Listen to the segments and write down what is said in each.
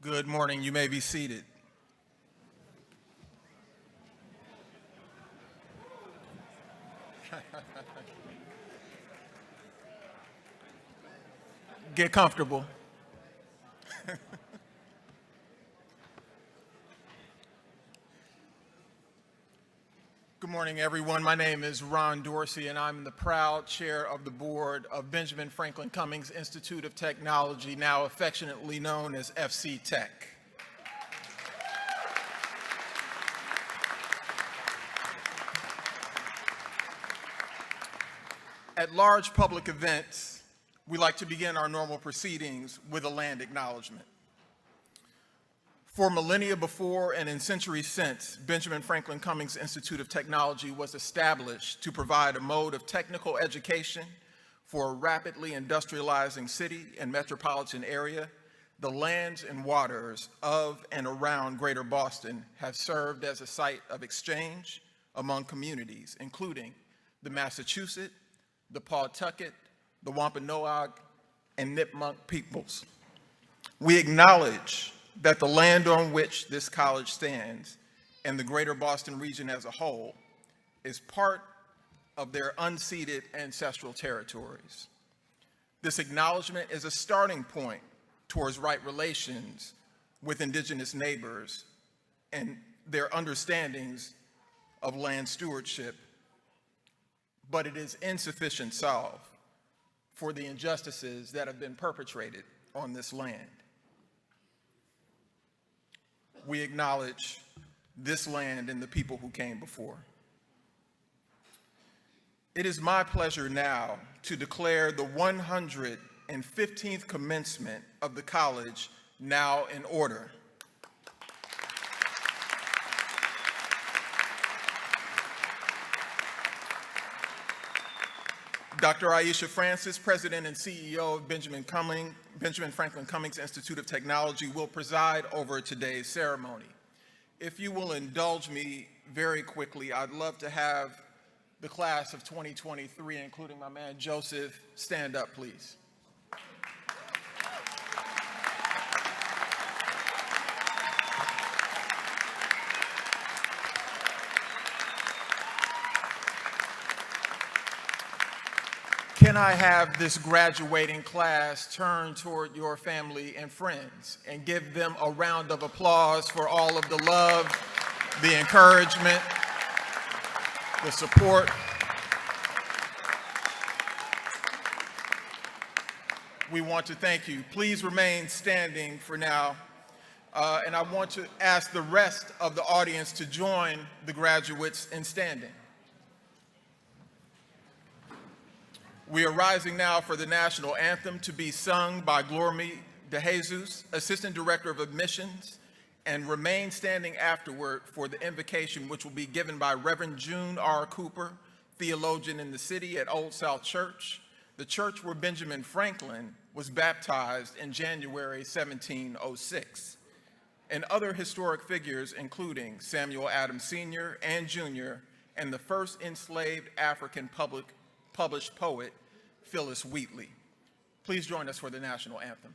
Good morning. You may be seated. Get comfortable. Good morning, everyone. My name is Ron Dorsey, and I'm the proud chair of the board of Benjamin Franklin Cummings Institute of Technology, now affectionately known as FC Tech. At large public events, we like to begin our normal proceedings with a land acknowledgement. For millennia before and in centuries since, Benjamin Franklin Cummings Institute of Technology was established to provide a mode of technical education for a rapidly industrializing city and metropolitan area. The lands and waters of and around Greater Boston have served as a site of exchange among communities, including the Massachusetts, the Pawtucket, the Wampanoag, and Nipmuc peoples. We acknowledge that the land on which this college stands and the Greater Boston region as a whole is part of their unceded ancestral territories. This acknowledgement is a starting point towards right relations with indigenous neighbors and their understandings of land stewardship, but it is insufficient salve for the injustices that have been perpetrated on this land. We acknowledge this land and the people who came before. It is my pleasure now to declare the 115th commencement of the college now in order. Dr. Aisha Francis, President and CEO of Benjamin Franklin Cummings Institute of Technology, will preside over today's ceremony. If you will indulge me very quickly, I'd love to have the class of 2023, including my man Joseph, stand up, please. Can I have this graduating class turn toward your family and friends and give them a round of applause for all of the love, the encouragement, the support. We want to thank you. Please remain standing for now. And I want to ask the rest of the audience to join the graduates in standing. We are rising now for the national anthem to be sung by Glormy DeJesus, Assistant Director of Admissions, and remain standing afterward for the invocation, which will be given by Reverend June R. Cooper, theologian in the city at Old South Church, the church where Benjamin Franklin was baptized in January 1706, and other historic figures including Samuel Adams Sr. and Jr., and the first enslaved African published poet, Phyllis Wheatley. Please join us for the national anthem.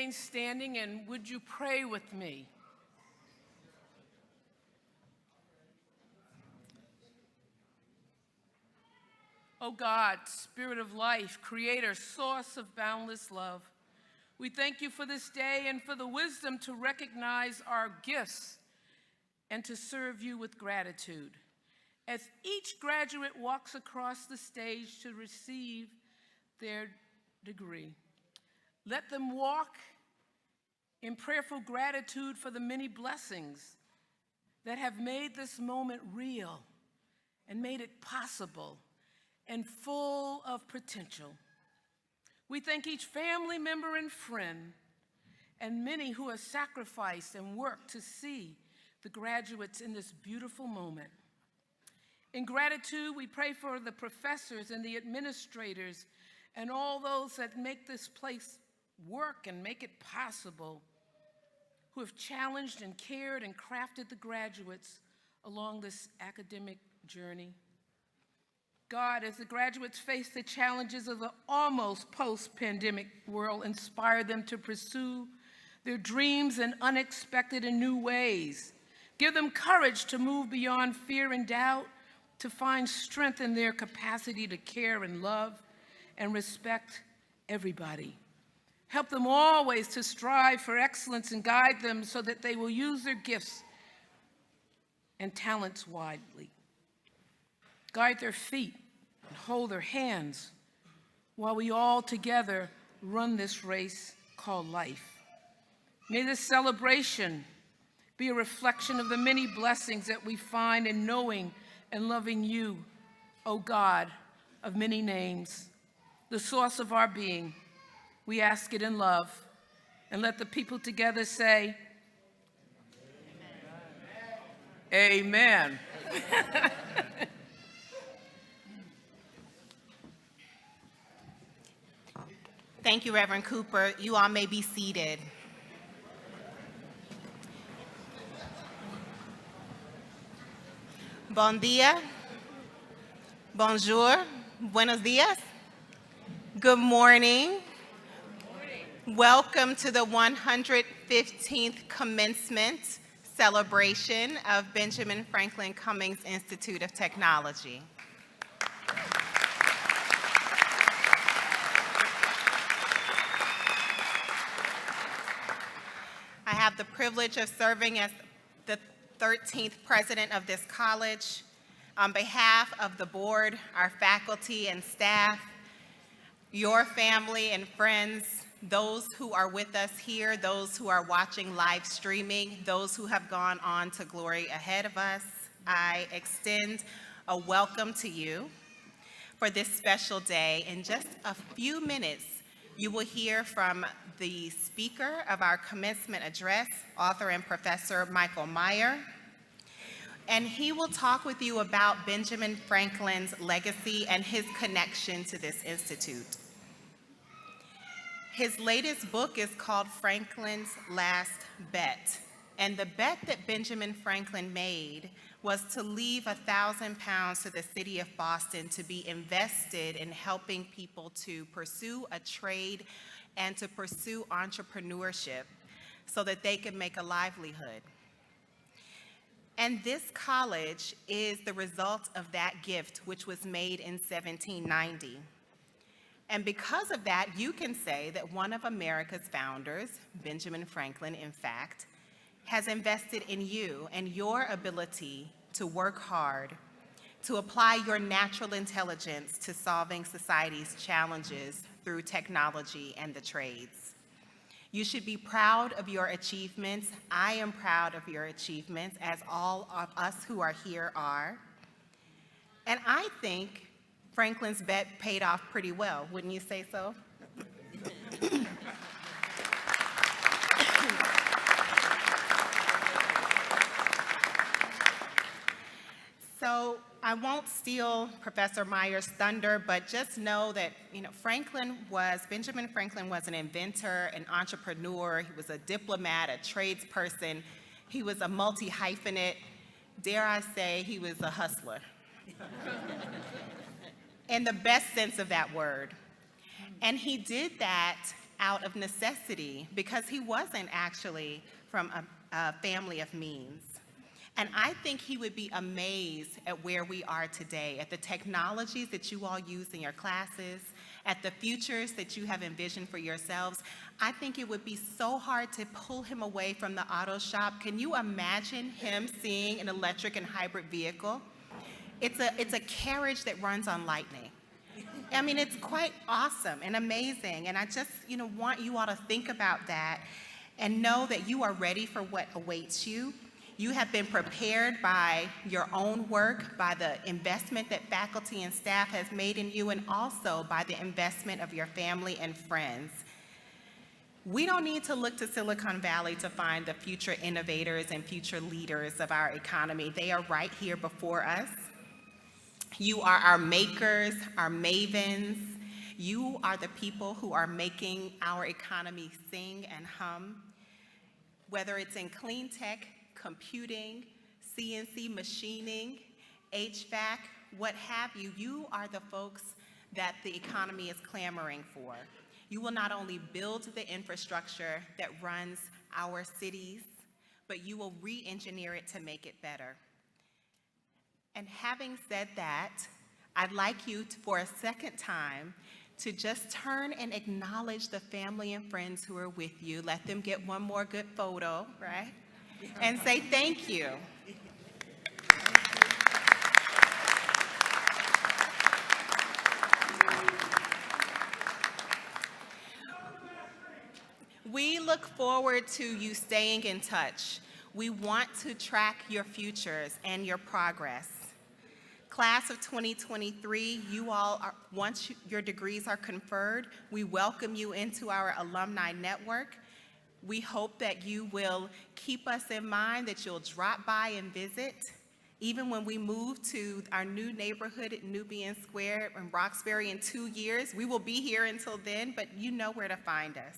remain standing and would you pray with me? Oh God, Spirit of life, Creator, source of boundless love, we thank you for this day and for the wisdom to recognize our gifts and to serve you with gratitude. As each graduate walks across the stage to receive their degree, let them walk in prayerful gratitude for the many blessings that have made this moment real and made it possible and full of potential. We thank each family member and friend and many who have sacrificed and worked to see the graduates in this beautiful moment. In gratitude, we pray for the professors and the administrators and all those that make this place work and make it possible, who have challenged and cared and crafted the graduates along this academic journey. God, as the graduates face the challenges of the almost post-pandemic world, inspire them to pursue their dreams in unexpected and new ways. Give them courage to move beyond fear and doubt, to find strength in their capacity to care and love and respect everybody. Help them always to strive for excellence and guide them so that they will use their gifts and talents widely. Guide their feet and hold their hands while we all together run this race called life. May this celebration be a reflection of the many blessings that we find in knowing and loving you, O God of many names, the source of our being. We ask it in love, and let the people together say, Amen. Amen. Thank you, Reverend Cooper. You all may be seated. Bon dia, bonjour, buenos dias. Good morning. Welcome to the 115th Commencement celebration of Benjamin Franklin Cummings Institute of Technology. I have the privilege of serving as the 13th president of this college. On behalf of the board, our faculty and staff, your family and friends, those who are with us here, those who are watching live streaming, those who have gone on to glory ahead of us, I extend a welcome to you for this special day. In just a few minutes, you will hear from the speaker of our commencement address, author and professor Michael Meyers, and he will talk with you about Benjamin Franklin's legacy and his connection to this institute. His latest book is called Franklin's Last Bet, and the bet that Benjamin Franklin made was to leave £1,000 to the city of Boston to be invested in helping people to pursue a trade and to pursue entrepreneurship so that they could make a livelihood. And this college is the result of that gift, which was made in 1790. And because of that, you can say that one of America's founders, Benjamin Franklin, in fact, has invested in you and your ability to work hard, to apply your natural intelligence to solving society's challenges through technology and the trades. You should be proud of your achievements. I am proud of your achievements, as all of us who are here are. And I think Franklin's bet paid off pretty well, wouldn't you say so? So I won't steal Professor Meyers' thunder, but just know that Benjamin Franklin was an inventor, an entrepreneur. He was a diplomat, a tradesperson. He was a multi-hyphenate. Dare I say, he was a hustler. In the best sense of that word. And he did that out of necessity because he wasn't actually from a family of means. And I think he would be amazed at where we are today, at the technologies that you all use in your classes, at the futures that you have envisioned for yourselves. I think it would be so hard to pull him away from the auto shop. Can you imagine him seeing an electric and hybrid vehicle? It's a carriage that runs on lightning. I mean, it's quite awesome and amazing. And I just, want you all to think about that and know that you are ready for what awaits you. You have been prepared by your own work, by the investment that faculty and staff has made in you, and also by the investment of your family and friends. We don't need to look to Silicon Valley to find the future innovators and future leaders of our economy. They are right here before us. You are our makers, our mavens. You are the people who are making our economy sing and hum. Whether it's in clean tech, computing, CNC machining, HVAC, what have you, you are the folks that the economy is clamoring for. You will not only build the infrastructure that runs our cities, but you will re-engineer it to make it better. And having said that, I'd like you to, for a second time, to just turn and acknowledge the family and friends who are with you. Let them get one more good photo, right? And say thank you. We look forward to you staying in touch. We want to track your futures and your progress. Class of 2023, you all, once your degrees are conferred, we welcome you into our alumni network. We hope that you will keep us in mind, that you'll drop by and visit. Even when we move to our new neighborhood at Nubian Square in Roxbury in 2 years, we will be here until then, but you know where to find us.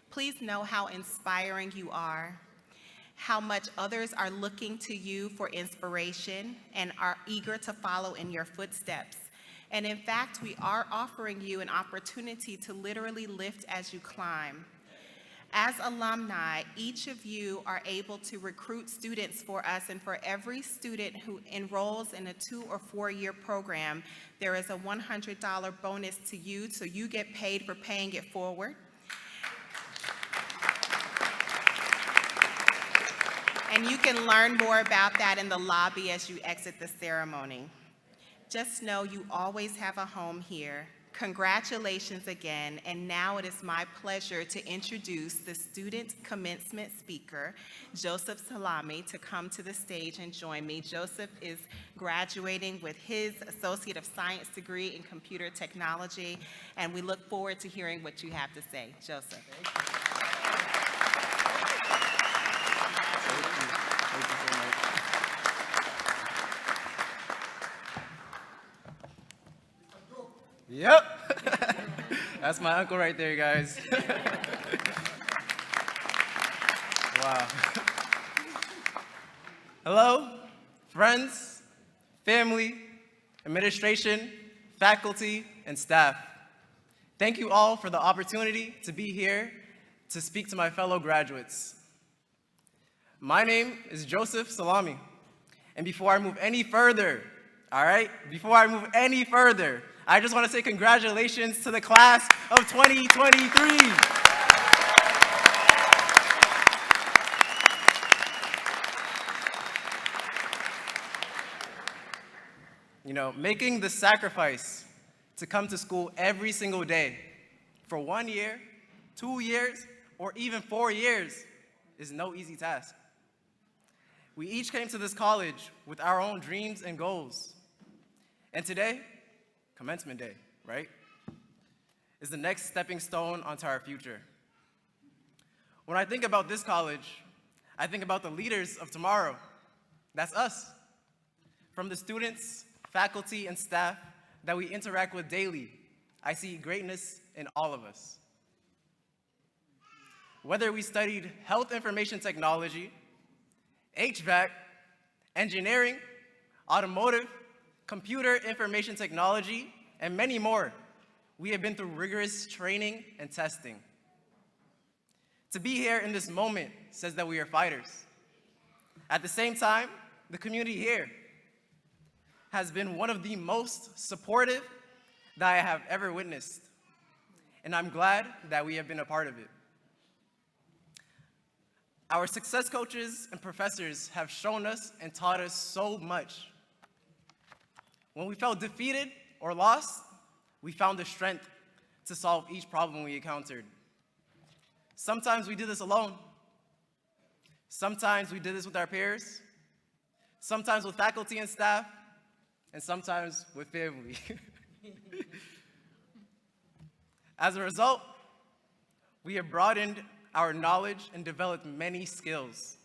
Please know how inspiring you are, how much others are looking to you for inspiration and are eager to follow in your footsteps. And in fact, we are offering you an opportunity to literally lift as you climb. As alumni, each of you are able to recruit students for us, and for every student who enrolls in a 2 or 4 year program, there is a $100 bonus to you, so you get paid for paying it forward. And you can learn more about that in the lobby as you exit the ceremony. Just know you always have a home here. Congratulations again, and now it is my pleasure to introduce the Student Commencement Speaker, Joseph Salami, to come to the stage and join me. Joseph is graduating with his Associate of Science degree in Computer Technology, and we look forward to hearing what you have to say. Joseph. Yep, that's my uncle right there, guys. Wow. Hello, friends, family, administration, faculty, and staff. Thank you all for the opportunity to be here to speak to my fellow graduates. My name is Joseph Salami, and before I move any further, I just want to say congratulations to the class of 2023. Making the sacrifice to come to school every single day for 1 year, 2 years, or even 4 years is no easy task. We each came to this college with our own dreams and goals. And today, Commencement Day, right, is the next stepping stone onto our future. When I think about this college, I think about the leaders of tomorrow. That's us. From the students, faculty, and staff that we interact with daily, I see greatness in all of us. Whether we studied health information technology, HVAC, engineering, automotive, computer information technology, and many more, we have been through rigorous training and testing. To be here in this moment says that we are fighters. At the same time, the community here has been one of the most supportive that I have ever witnessed, and I'm glad that we have been a part of it. Our success coaches and professors have shown us and taught us so much. When we felt defeated or lost, we found the strength to solve each problem we encountered. Sometimes we did this alone. Sometimes we did this with our peers. Sometimes with faculty and staff, and sometimes with family. As a result, we have broadened our knowledge and developed many skills,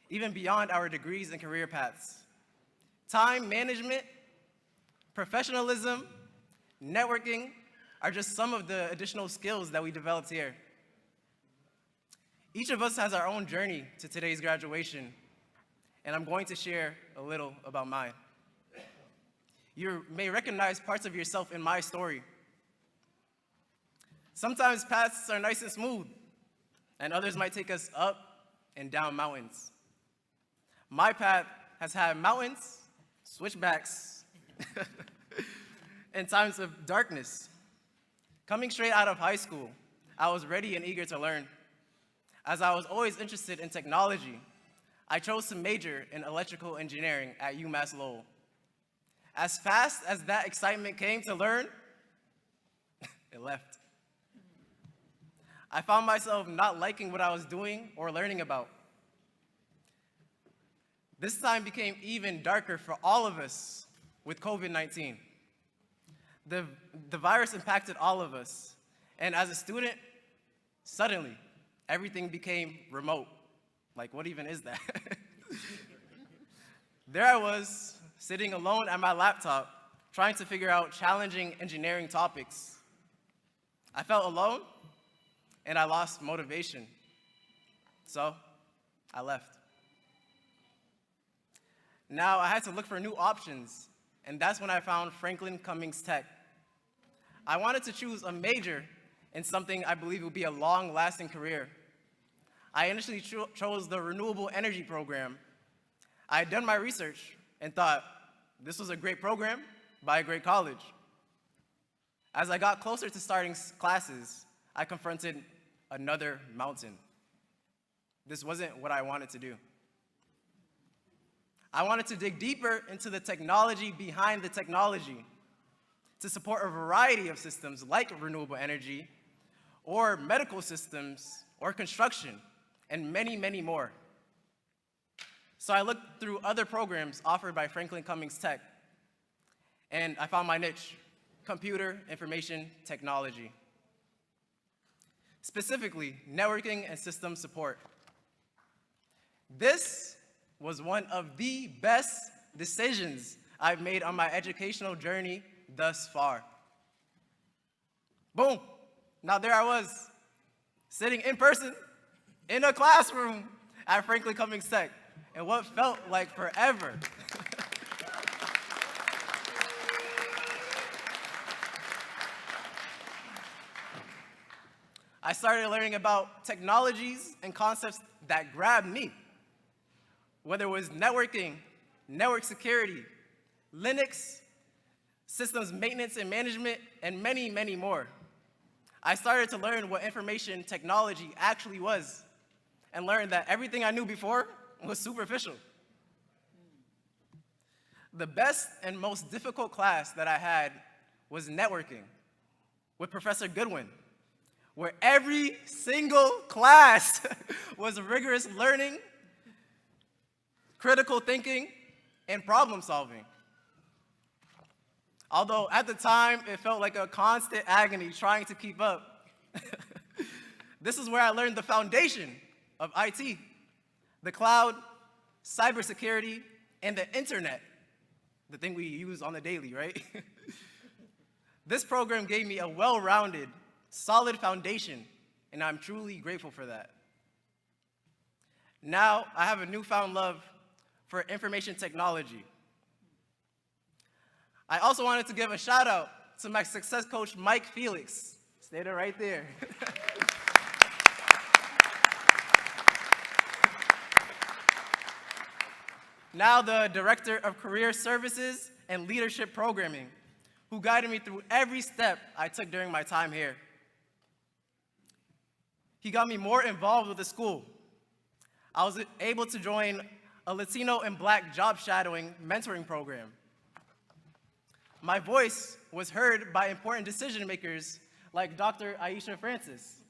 even beyond our degrees and career paths. Time management, professionalism, networking are just some of the additional skills that we developed here. Each of us has our own journey to today's graduation, and I'm going to share a little about mine. You may recognize parts of yourself in my story. Sometimes paths are nice and smooth, and others might take us up and down mountains. My path has had mountains, switchbacks, and times of darkness. Coming straight out of high school, I was ready and eager to learn. As I was always interested in technology, I chose to major in electrical engineering at UMass Lowell. As fast as that excitement came to learn, it left. I found myself not liking what I was doing or learning about. This time became even darker for all of us with COVID-19. The virus impacted all of us, and as a student, suddenly, everything became remote. Like, what even is that? There I was, sitting alone at my laptop, trying to figure out challenging engineering topics. I felt alone, and I lost motivation. So, I left. Now, I had to look for new options, and that's when I found Franklin Cummings Tech. I wanted to choose a major in something I believe would be a long-lasting career. I initially chose the renewable energy program. I had done my research and thought this was a great program by a great college. As I got closer to starting classes, I confronted another mountain. This wasn't what I wanted to do. I wanted to dig deeper into the technology behind the technology to support a variety of systems like renewable energy, or medical systems, or construction, and many, many more. So I looked through other programs offered by Franklin Cummings Tech, and I found my niche, computer information technology. Specifically, networking and system support. This was one of the best decisions I've made on my educational journey thus far. Boom, now there I was, sitting in person in a classroom at Franklin Cummings Tech, and what felt like forever. I started learning about technologies and concepts that grabbed me, whether it was networking, network security, Linux, systems maintenance and management, and many, many more. I started to learn what information technology actually was, and learned that everything I knew before was superficial. The best and most difficult class that I had was networking with Professor Goodwin, where every single class was rigorous learning, critical thinking, and problem solving. Although at the time, it felt like a constant agony trying to keep up. This is where I learned the foundation of IT, the cloud, cybersecurity, and the internet, the thing we use on the daily, right? This program gave me a well-rounded, solid foundation, and I'm truly grateful for that. Now, I have a newfound love for information technology. I also wanted to give a shout out to my success coach, Mike Felix. Stay there right there. now the Director of Career Services and Leadership Programming, who guided me through every step I took during my time here. He got me more involved with the school. I was able to join a Latino and Black job shadowing mentoring program. My voice was heard by important decision makers like Dr. Aisha Francis.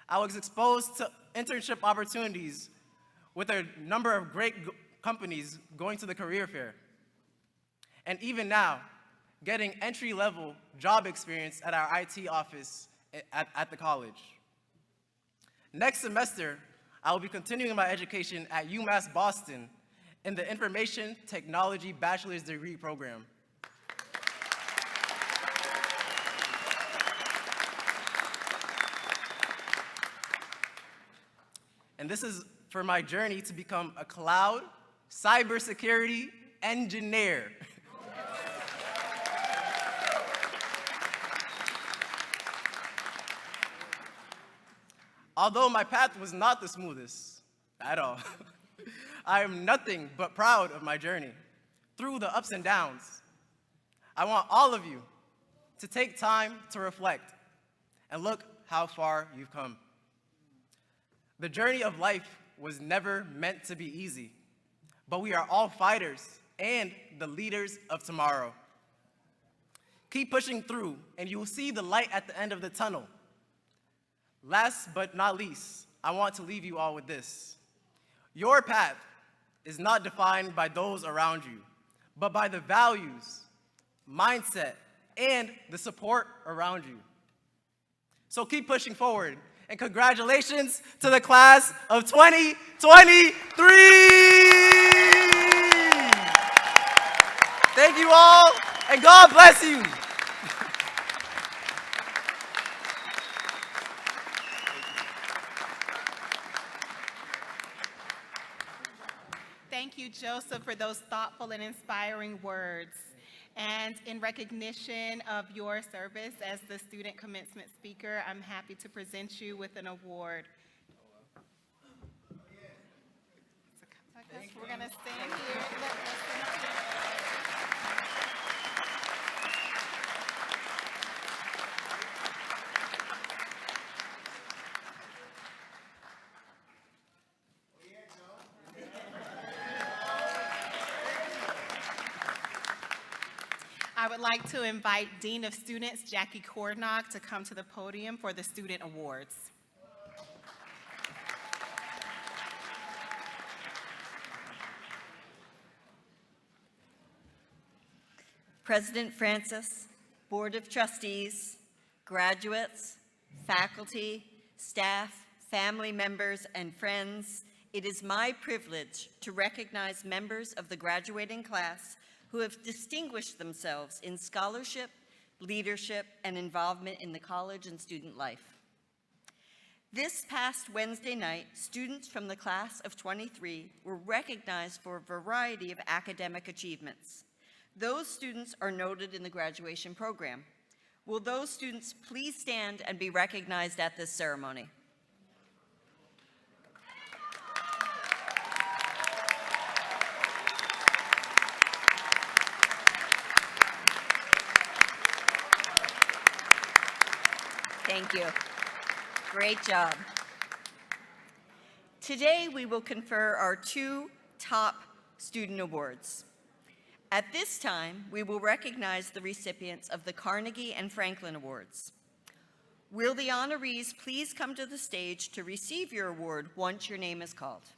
I was exposed to internship opportunities with a number of great companies going to the career fair. And even now, getting entry-level job experience at our IT office at the college. Next semester, I will be continuing my education at UMass Boston in the Information Technology Bachelor's Degree program. And this is for my journey to become a cloud cybersecurity engineer. Although my path was not the smoothest at all, I am nothing but proud of my journey through the ups and downs. I want all of you to take time to reflect and look how far you've come. The journey of life was never meant to be easy, but we are all fighters and the leaders of tomorrow. Keep pushing through, and you will see the light at the end of the tunnel. Last but not least, I want to leave you all with this. Your path is not defined by those around you, but by the values, mindset, and the support around you. So keep pushing forward, and congratulations to the class of 2023! Thank you all, and God bless you! Thank you, Joseph, for those thoughtful and inspiring words. And in recognition of your service as the student commencement speaker, I'm happy to present you with an award. We're going to stand here. I would like to invite Dean of Students Jackie Cordnock to come to the podium for the student awards. President Francis, Board of Trustees, graduates, faculty, staff, family members, and friends, it is my privilege to recognize members of the graduating class who have distinguished themselves in scholarship, leadership, and involvement in the college and student life. This past Wednesday night, students from the class of 23 were recognized for a variety of academic achievements. Those students are noted in the graduation program. Will those students please stand and be recognized at this ceremony? Thank you. Great job. Today, we will confer our two top student awards. At this time, we will recognize the recipients of the Carnegie and Franklin Awards. Will the honorees please come to the stage to receive your award once your name is called?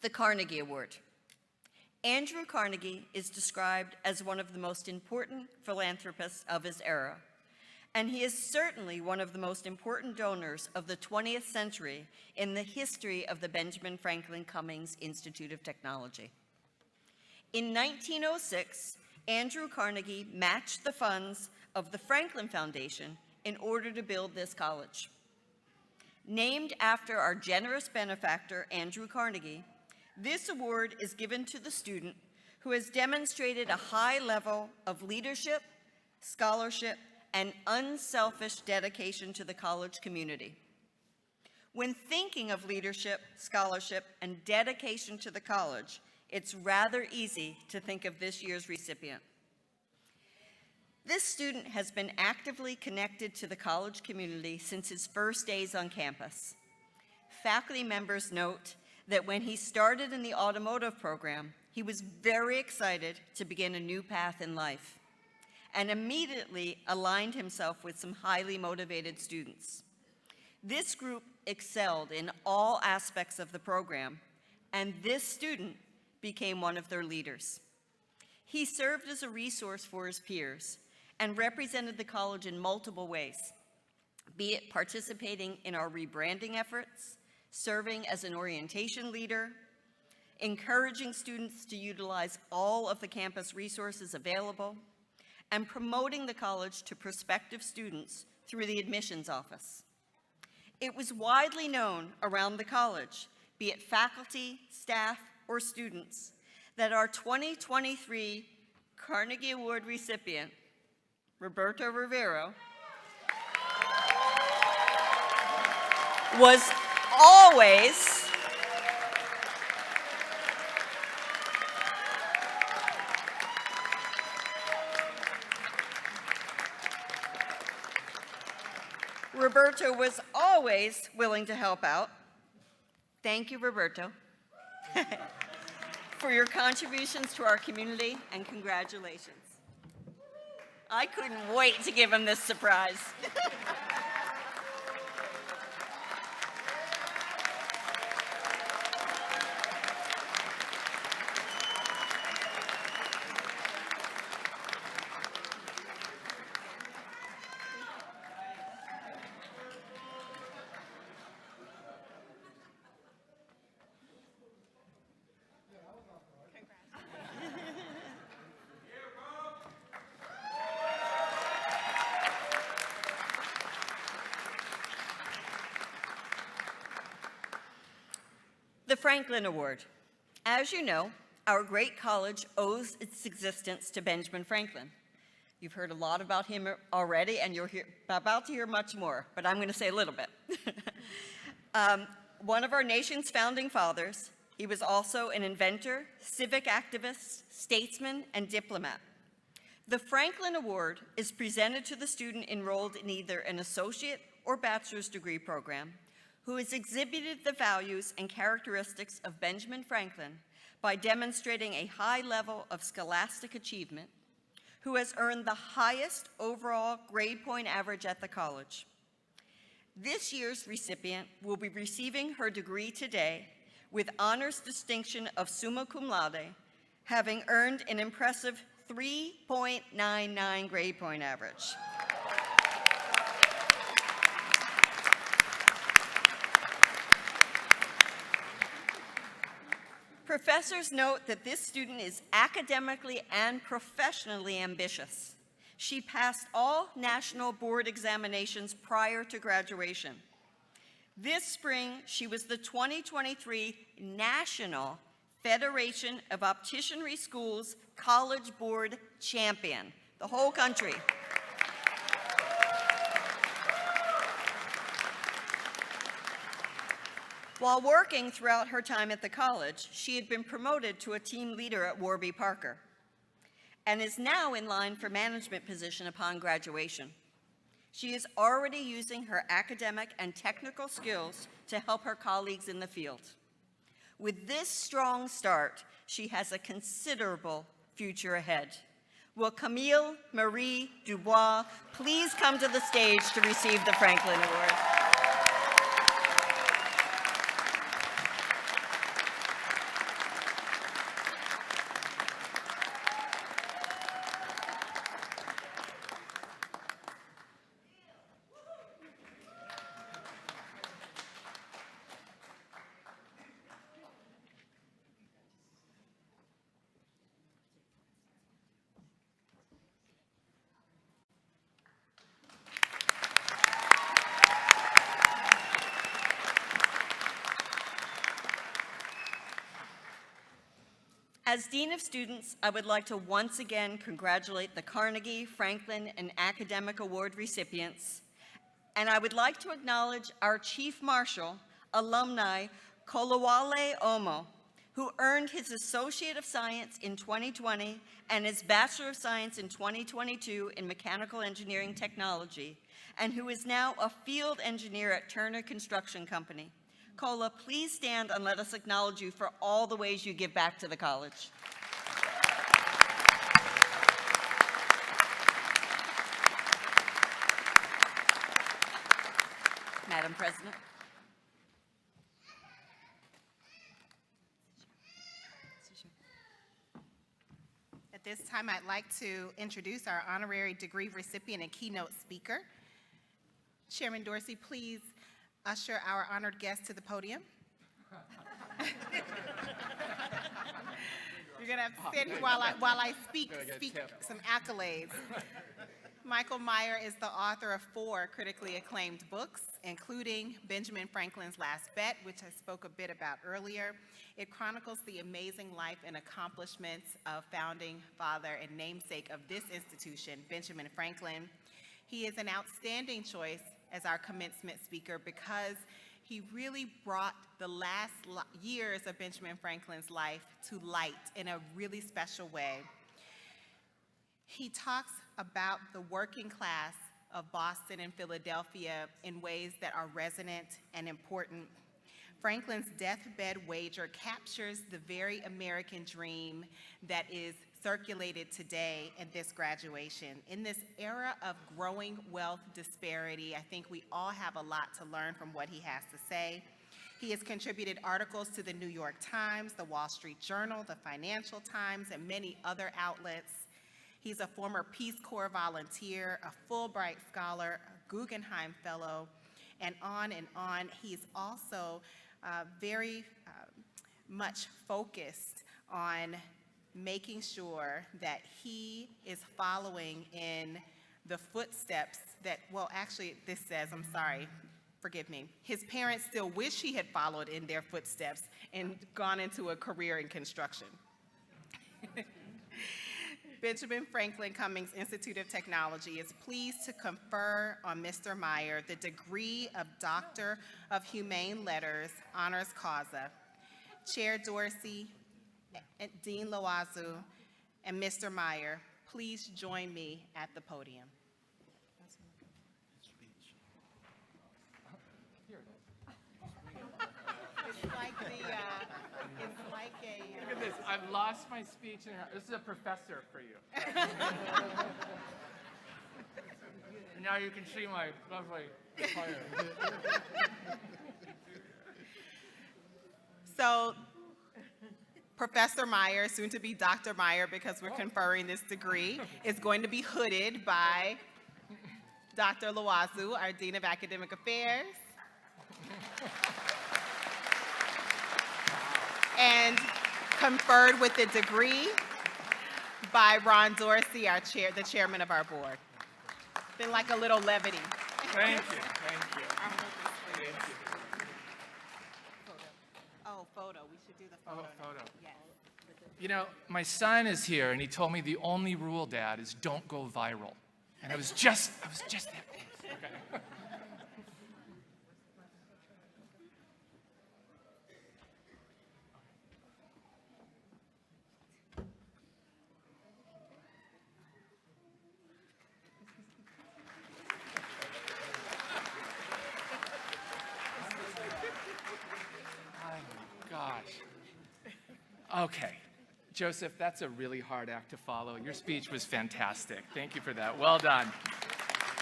The Carnegie Award. Andrew Carnegie is described as one of the most important philanthropists of his era, and he is certainly one of the most important donors of the 20th century in the history of the Benjamin Franklin Cummings Institute of Technology. In 1906, Andrew Carnegie matched the funds of the Franklin Foundation in order to build this college. Named after our generous benefactor, Andrew Carnegie, this award is given to the student who has demonstrated a high level of leadership, scholarship, and unselfish dedication to the college community. When thinking of leadership, scholarship, and dedication to the college, it's rather easy to think of this year's recipient. This student has been actively connected to the college community since his first days on campus. Faculty members note that when he started in the automotive program, he was very excited to begin a new path in life and immediately aligned himself with some highly motivated students. This group excelled in all aspects of the program, and this student became one of their leaders. He served as a resource for his peers and represented the college in multiple ways, be it participating in our rebranding efforts, serving as an orientation leader, encouraging students to utilize all of the campus resources available, and promoting the college to prospective students through the admissions office. It was widely known around the college, be it faculty, staff, or students, that our 2023 Carnegie Award recipient, Roberto Rivero, was always willing to help out. Thank you, Roberto, for your contributions to our community, and congratulations. I couldn't wait to give him this surprise. The Franklin Award. As you know, our great college owes its existence to Benjamin Franklin. You've heard a lot about him already, and you're about to hear much more, but I'm going to say a little bit. One of our nation's founding fathers, he was also an inventor, civic activist, statesman, and diplomat. The Franklin Award is presented to the student enrolled in either an associate or bachelor's degree program who has exhibited the values and characteristics of Benjamin Franklin by demonstrating a high level of scholastic achievement, who has earned the highest overall grade point average at the college. This year's recipient will be receiving her degree today with honors distinction of summa cum laude, having earned an impressive 3.99 grade point average. Professors note that this student is academically and professionally ambitious. She passed all national board examinations prior to graduation. This spring, she was the 2023 National Federation of Opticianry Schools College Board Champion, the whole country. While working throughout her time at the college, she had been promoted to a team leader at Warby Parker and is now in line for management position upon graduation. She is already using her academic and technical skills to help her colleagues in the field. With this strong start, she has a considerable future ahead. Will Camille Marie Dubois please come to the stage to receive the Franklin Award? As Dean of Students, I would like to once again congratulate the Carnegie, Franklin, and Academic Award recipients And I would like to acknowledge our Chief Marshal, alumni Kolawale Omo, who earned his Associate of Science in 2020 and his Bachelor of Science in 2022 in Mechanical Engineering Technology, and who is now a field engineer at Turner Construction Company. Kola, please stand and let us acknowledge you for all the ways you give back to the college. Madam President. At this time, I'd like to introduce our honorary degree recipient and keynote speaker. Chairman Dorsey, please usher our honored guest to the podium. You're gonna have to stand here while I speak some accolades. Michael Meyers is the author of 4 critically acclaimed books, including Benjamin Franklin's Last Bet, which I spoke a bit about earlier. It chronicles the amazing life and accomplishments of founding father and namesake of this institution, Benjamin Franklin. He is an outstanding choice as our commencement speaker because he really brought the last years of Benjamin Franklin's life to light in a really special way. He talks about the working class of Boston and Philadelphia in ways that are resonant and important. Franklin's deathbed wager captures the very American dream that is circulated today at this graduation. In this era of growing wealth disparity, I think we all have a lot to learn from what he has to say. He has contributed articles to the New York Times, the Wall Street Journal, the Financial Times, and many other outlets. He's a former Peace Corps volunteer, a Fulbright scholar, a Guggenheim Fellow, and on and on. He's also very much focused on making sure that he is following in the footsteps that, well, actually this says, I'm sorry, forgive me, his parents still wish he had followed in their footsteps and gone into a career in construction. Benjamin Franklin Cummings Institute of Technology is pleased to confer on Mr. Meyer the degree of Doctor of Humane Letters, honoris causa. Chair Dorsey, Dean Loazu, and Mr. Meyer, please join me at the podium. Look at this. I've lost my speech. This is a professor for you. Now you can see my lovely attire. So, Professor Meyer, soon to be Dr. Meyer, because we're conferring this degree, is going to be hooded by Dr. Loazu, our Dean of Academic Affairs. And conferred with the degree by Ron Dorsey, the chairman of our board. Been like a little levity. Thank you. Thank you. Oh, photo. We should do the photo. Oh, photo. Yes. You know, my son is here, and he told me the only rule, Dad, is don't go viral. And I was just that close. Okay. Okay, Joseph, that's a really hard act to follow. Your speech was fantastic. Thank you for that. Well done.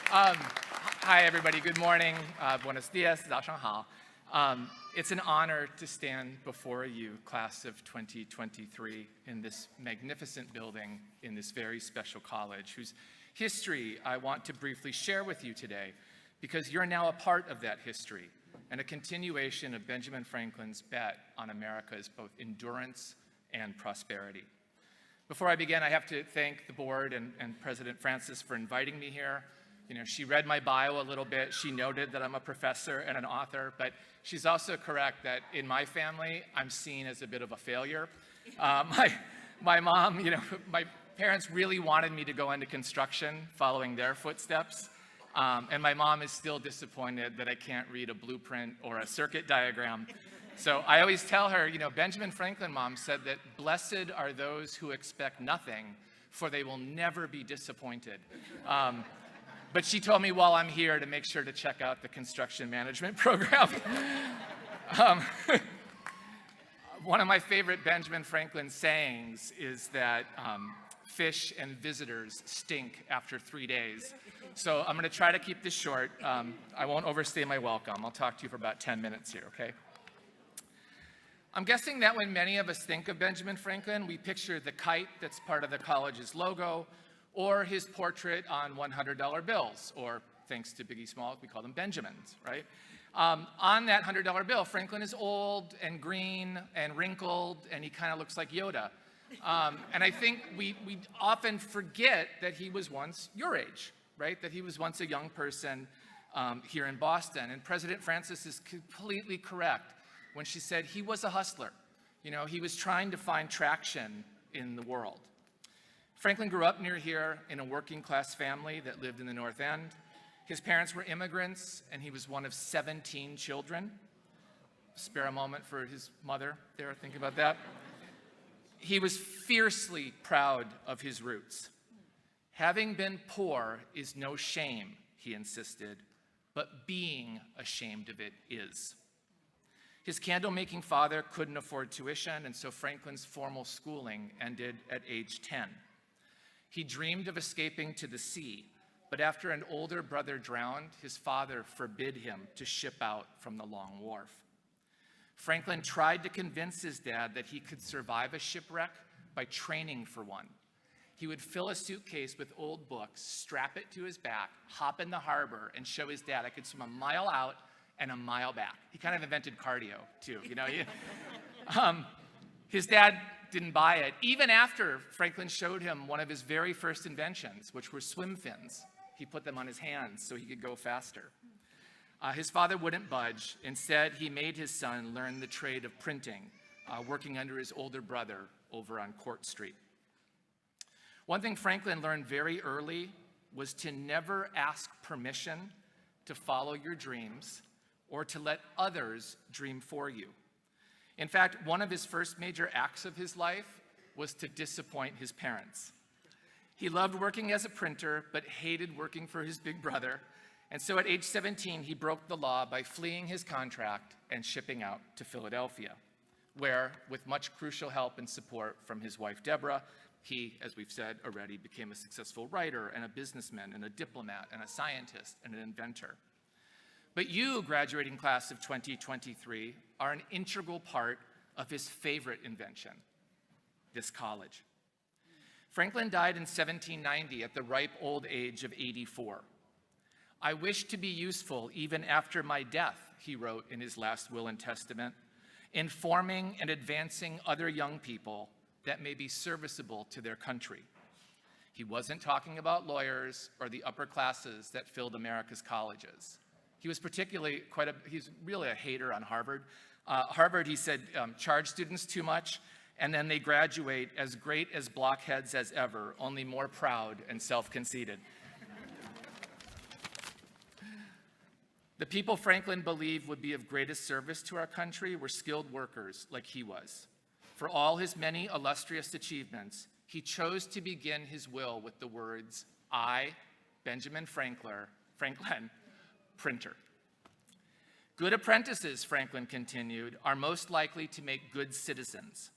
Hi, everybody. Good morning. Buenos dias. 早上好. It's an honor to stand before you, class of 2023, in this magnificent building in this very special college, whose history I want to briefly share with you today, because you're now a part of that history and a continuation of Benjamin Franklin's bet on America's both endurance and prosperity. Before I begin, I have to thank the board and President Francis for inviting me here. You know, she read my bio a little bit. She noted that I'm a professor and an author, but she's also correct that in my family, I'm seen as a bit of a failure. My mom, you know, my parents really wanted me to go into construction following their footsteps. And my mom is still disappointed that I can't read a blueprint or a circuit diagram. So I always tell her, you know, Benjamin Franklin, Mom, said that blessed are those who expect nothing, for they will never be disappointed. But she told me while I'm here to make sure to check out the construction management program. One of my favorite Benjamin Franklin sayings is that fish and visitors stink after 3 days. So I'm going to try to keep this short. I won't overstay my welcome. I'll talk to you for about 10 minutes here, okay? I'm guessing that when many of us think of Benjamin Franklin, we picture the kite that's part of the college's logo, or his portrait on $100 bills, or thanks to Biggie Smalls, we call them Benjamins, right? On that $100 bill, Franklin is old and green and wrinkled, and he kind of looks like Yoda. And I think we often forget that he was once your age, right? That he was once a young person here in Boston. And President Francis is completely correct when she said he was a hustler. You know, he was trying to find traction in the world. Franklin grew up near here in a working class family that lived in the North End. His parents were immigrants, and he was one of 17 children. Spare a moment for his mother there, think about that. He was fiercely proud of his roots. Having been poor is no shame, he insisted, but being ashamed of it is. His candle-making father couldn't afford tuition, and so Franklin's formal schooling ended at age 10. He dreamed of escaping to the sea, but after an older brother drowned, his father forbid him to ship out from the Long Wharf. Franklin tried to convince his dad that he could survive a shipwreck by training for one. He would fill a suitcase with old books, strap it to his back, hop in the harbor, and show his dad I could swim a mile out and a mile back. He kind of invented cardio, too, you know. His dad didn't buy it, even after Franklin showed him one of his very first inventions, which were swim fins. He put them on his hands so he could go faster. His father wouldn't budge. Instead, he made his son learn the trade of printing, working under his older brother over on Court Street. One thing Franklin learned very early was to never ask permission to follow your dreams or to let others dream for you. In fact, one of his first major acts of his life was to disappoint his parents. He loved working as a printer, but hated working for his big brother. And so at age 17, he broke the law by fleeing his contract and shipping out to Philadelphia, where, with much crucial help and support from his wife, Deborah, he, as we've said already, became a successful writer and a businessman and a diplomat and a scientist and an inventor. But you, graduating class of 2023, are an integral part of his favorite invention, this college. Franklin died in 1790 at the ripe old age of 84. I wish to be useful even after my death, he wrote in his last will and testament, informing and advancing other young people that may be serviceable to their country. He wasn't talking about lawyers or the upper classes that filled America's colleges. He was particularly he's really a hater on Harvard. Harvard, he said, charge students too much, and then they graduate as great as blockheads as ever, only more proud and self-conceited. The people Franklin believed would be of greatest service to our country were skilled workers like he was. For all his many illustrious achievements, he chose to begin his will with the words, I, Benjamin Franklin, printer. Good apprentices, Franklin continued, are most likely to make good citizens.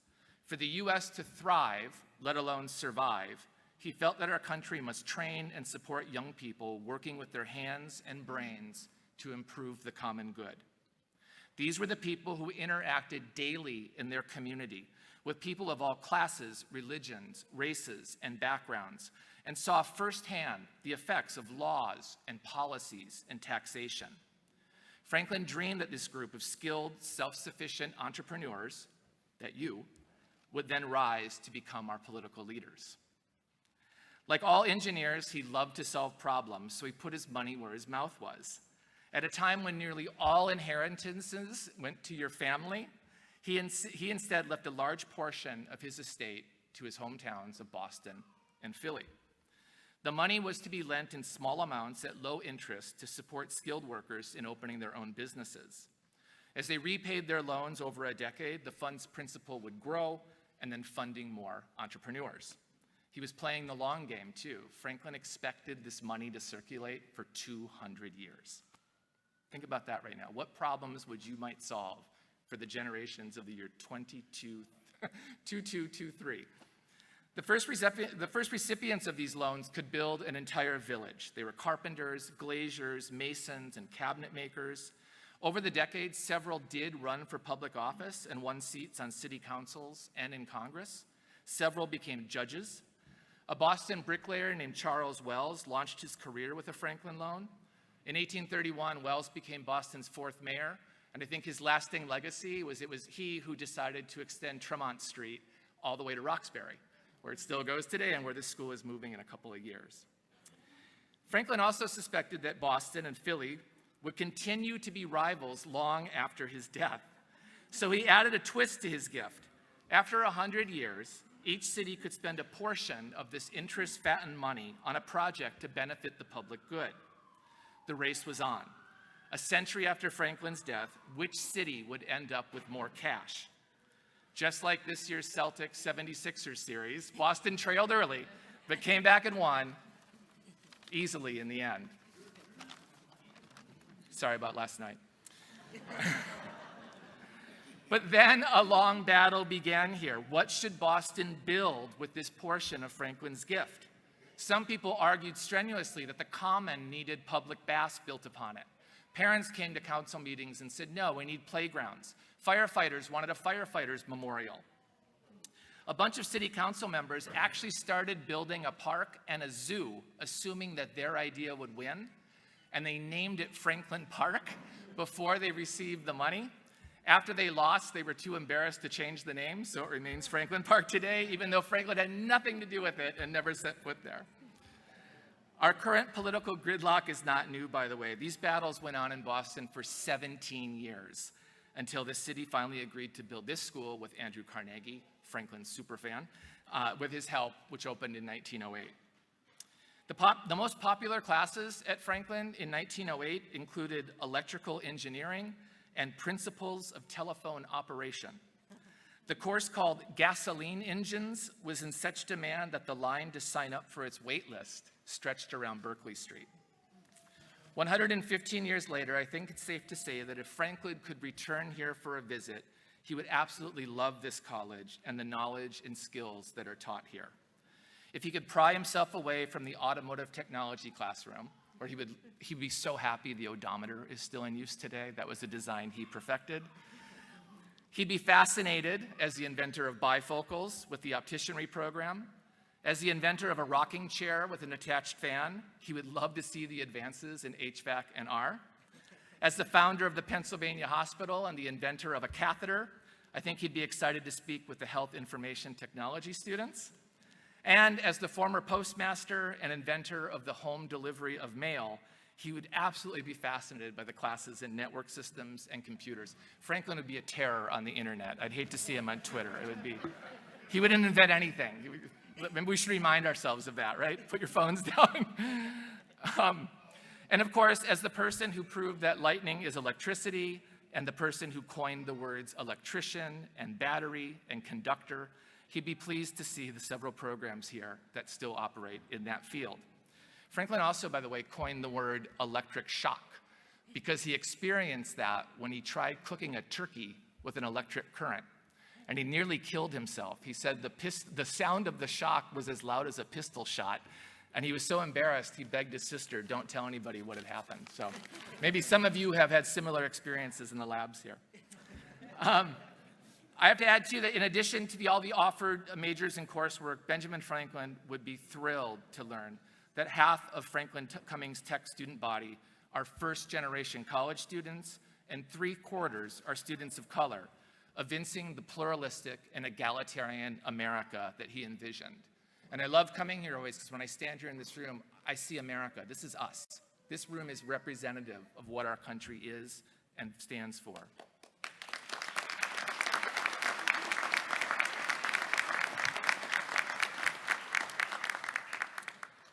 For the U.S. to thrive, let alone survive, he felt that our country must train and support young people working with their hands and brains to improve the common good. These were the people who interacted daily in their community with people of all classes, religions, races, and backgrounds, and saw firsthand the effects of laws and policies and taxation. Franklin dreamed that this group of skilled, self-sufficient entrepreneurs, that you, would then rise to become our political leaders. Like all engineers, he loved to solve problems, so he put his money where his mouth was. At a time when nearly all inheritances went to your family, he instead left a large portion of his estate to his hometowns of Boston and Philly. The money was to be lent in small amounts at low interest to support skilled workers in opening their own businesses. As they repaid their loans over a decade, the fund's principal would grow and then funding more entrepreneurs. He was playing the long game too. Franklin expected this money to circulate for 200 years. Think about that right now. What problems would you might solve for the generations of the year 2223? The first recipients of these loans could build an entire village. They were carpenters, glaziers, masons, and cabinet makers. Over the decades, several did run for public office and won seats on city councils and in Congress. Several became judges. A Boston bricklayer named Charles Wells launched his career with a Franklin loan. In 1831, Wells became Boston's 4th mayor, and I think his lasting legacy was it was he who decided to extend Tremont Street all the way to Roxbury, where it still goes today and where this school is moving in a couple of years. Franklin also suspected that Boston and Philly would continue to be rivals long after his death. So he added a twist to his gift. After 100 years, each city could spend a portion of this interest-fattened money on a project to benefit the public good. The race was on. A century after Franklin's death, which city would end up with more cash? Just like this year's Celtics 76ers series, Boston trailed early, but came back and won easily in the end. Sorry about last night. But then a long battle began here. What should Boston build with this portion of Franklin's gift? Some people argued strenuously that the common needed public baths built upon it. Parents came to council meetings and said, no, we need playgrounds. Firefighters wanted a firefighters memorial. A bunch of city council members actually started building a park and a zoo, assuming that their idea would win, and they named it Franklin Park before they received the money. After they lost, they were too embarrassed to change the name, so it remains Franklin Park today, even though Franklin had nothing to do with it and never set foot there. Our current political gridlock is not new, by the way. These battles went on in Boston for 17 years until the city finally agreed to build this school with Andrew Carnegie, Franklin's superfan, with his help, which opened in 1908. The most popular classes at Franklin in 1908 included electrical engineering and principles of telephone operation. The course called Gasoline Engines was in such demand that the line to sign up for its wait list stretched around Berkeley Street. 115 years later, I think it's safe to say that if Franklin could return here for a visit, he would absolutely love this college and the knowledge and skills that are taught here. If he could pry himself away from the automotive technology classroom, where he'd be so happy the odometer is still in use today. That was a design he perfected. He'd be fascinated as the inventor of bifocals with the opticianry program. As the inventor of a rocking chair with an attached fan, he would love to see the advances in HVAC and R. As the founder of the Pennsylvania Hospital and the inventor of a catheter, I think he'd be excited to speak with the health information technology students. And as the former postmaster and inventor of the home delivery of mail, he would absolutely be fascinated by the classes in network systems and computers. Franklin would be a terror on the internet. I'd hate to see him on Twitter. He wouldn't invent anything. Maybe we should remind ourselves of that, right? Put your phones down. And of course, as the person who proved that lightning is electricity, and the person who coined the words electrician and battery and conductor, he'd be pleased to see the several programs here that still operate in that field. Franklin also, by the way, coined the word electric shock because he experienced that when he tried cooking a turkey with an electric current, and he nearly killed himself. He said the sound of the shock was as loud as a pistol shot, and he was so embarrassed he begged his sister, don't tell anybody what had happened. So maybe some of you have had similar experiences in the labs here. I have to add, too, that in addition to all the offered majors and coursework, Benjamin Franklin would be thrilled to learn that half of Franklin Cummings' tech student body are first-generation college students, and 3/4 are students of color, evincing the pluralistic and egalitarian America that he envisioned. And I love coming here always because when I stand here in this room, I see America. This is us. This room is representative of what our country is and stands for.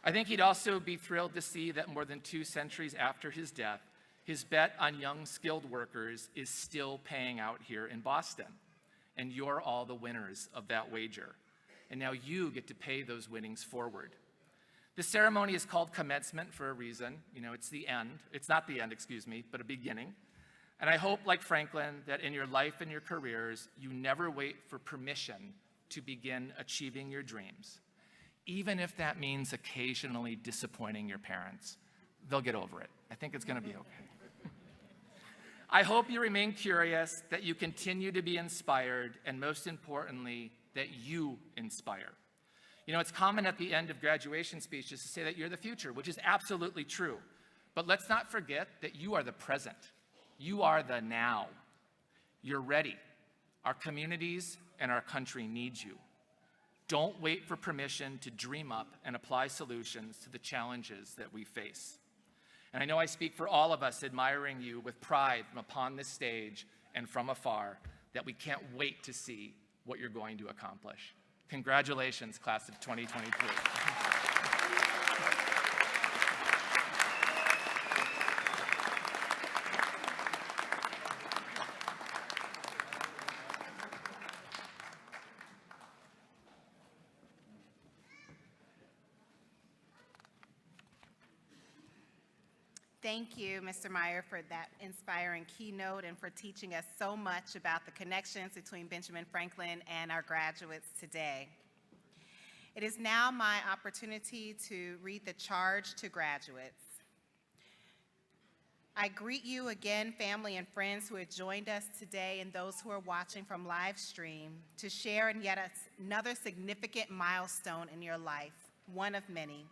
I think he'd also be thrilled to see that more than 2 centuries after his death, his bet on young skilled workers is still paying out here in Boston. And you're all the winners of that wager. And now you get to pay those winnings forward. The ceremony is called Commencement for a reason. You know, it's the end. It's not the end, excuse me, but a beginning. And I hope, like Franklin, that in your life and your careers, you never wait for permission to begin achieving your dreams. Even if that means occasionally disappointing your parents. They'll get over it. I think it's going to be okay. I hope you remain curious, that you continue to be inspired, and most importantly, that you inspire. You know, it's common at the end of graduation speeches to say that you're the future, which is absolutely true. But let's not forget that you are the present. You are the now. You're ready. Our communities and our country need you. Don't wait for permission to dream up and apply solutions to the challenges that we face. And I know I speak for all of us admiring you with pride from upon this stage and from afar, that we can't wait to see what you're going to accomplish. Congratulations, class of 2023. Thank you, Mr. Meyer, for that inspiring keynote and for teaching us so much about the connections between Benjamin Franklin and our graduates today. It is now my opportunity to read the charge to graduates. I greet you again, family and friends who have joined us today and those who are watching from live stream, to share in yet another significant milestone in your life, one of many.